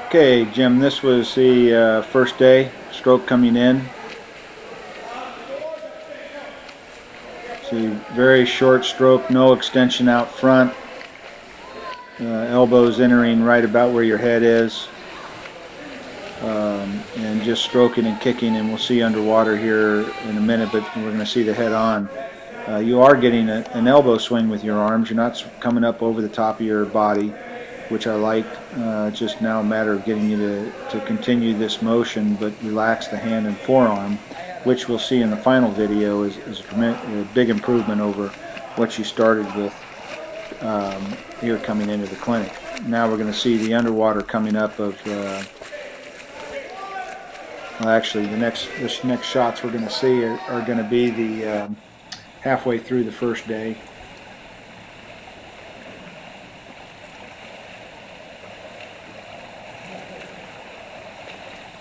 Okay, Jim, this was the first day, stroke coming in. See, very short stroke, no extension out front. Elbows entering right about where your head is. And just stroking and kicking, and we'll see underwater here in a minute, but we're going to see the head on. You are getting an elbow swing with your arms. You're not coming up over the top of your body, which I like. It's just now a matter of getting you to continue this motion, but relax the hand and forearm, which we'll see in the final video is a big improvement over what you started with here coming into the clinic. Now we're going to see the underwater coming up of well, actually the next shots we're going to see are going to be the halfway through the first day.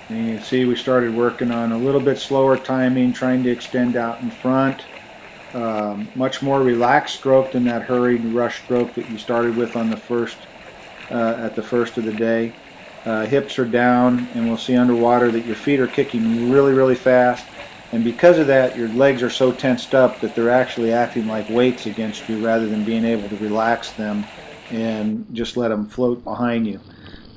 And you can see we started working on a little bit slower timing, trying to extend out in front. Much more relaxed stroke than that hurried rush stroke that you started with on the first at the first of the day. Hips are down, and we'll see underwater that your feet are kicking really fast, and because of that your legs are so tensed up that they're actually acting like weights against you rather than being able to relax them and just let them float behind you.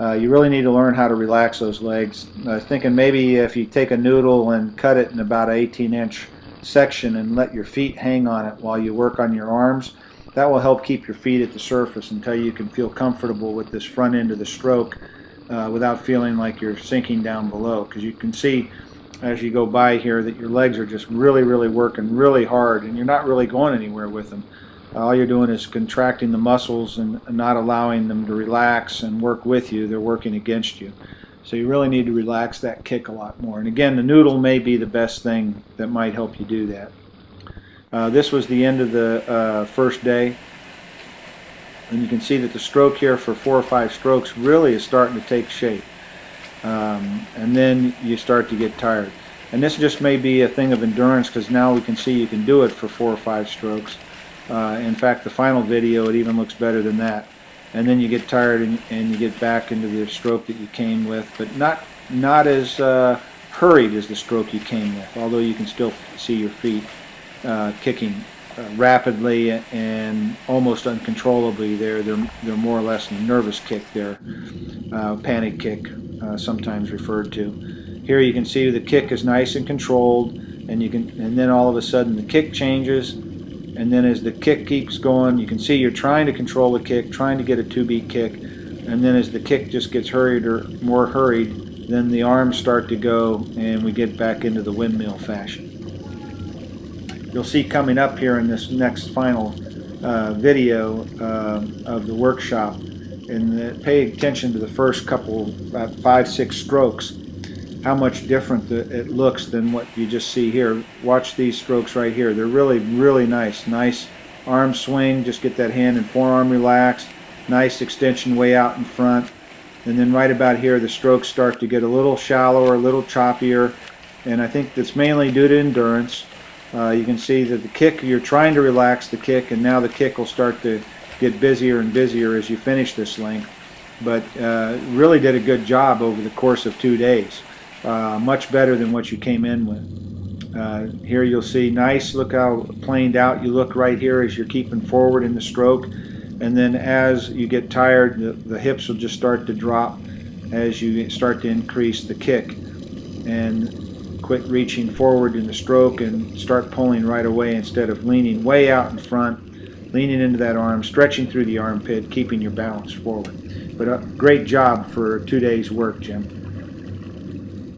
You really need to learn how to relax those legs. I was thinking maybe if you take a noodle and cut it in about an 18-inch section and let your feet hang on it while you work on your arms, that will help keep your feet at the surface until you can feel comfortable with this front end of the stroke without feeling like you're sinking down below. Because you can see as you go by here that your legs are just really working really hard, and you're not really going anywhere with them. All you're doing is contracting the muscles and not allowing them to relax and work with you. They're working against you. So you really need to relax that kick a lot more. And again, the noodle may be the best thing that might help you do that. This was the end of the first day. And you can see that the stroke here for 4 or 5 strokes really is starting to take shape. And then you start to get tired. And this just may be a thing of endurance, because now we can see you can do it for 4 or 5 strokes. In fact, the final video, it even looks better than that. And then you get tired and you get back into the stroke that you came with, but not as hurried as the stroke you came with, although you can still see your feet kicking rapidly and almost uncontrollably. They're more or less in a nervous kick there, panic kick, sometimes referred to. Here you can see the kick is nice and controlled, and then all of a sudden the kick changes. And then as the kick keeps going, you can see you're trying to control the kick, trying to get a 2-beat kick. And then as the kick just gets hurried or more hurried, then the arms start to go and we get back into the windmill fashion. You'll see coming up here in this next final video of the workshop, and pay attention to the first couple, about 5-6 strokes, how much different it looks than what you just see here. Watch these strokes right here. They're really nice arm swing. Just get that hand and forearm relaxed. Nice extension way out in front. And then right about here the strokes start to get a little shallower, a little choppier, and I think that's mainly due to endurance. You can see that the kick, you're trying to relax the kick, and now the kick will start to get busier and busier as you finish this length. But really did a good job over the course of 2 days. Much better than what you came in with. Here you'll see nice, look how planed out you look right here as you're keeping forward in the stroke, and then as you get tired the hips will just start to drop as you start to increase the kick, and quit reaching forward in the stroke and start pulling right away instead of leaning way out in front, leaning into that arm, stretching through the armpit, keeping your balance forward. But great job for 2 days work, Jim.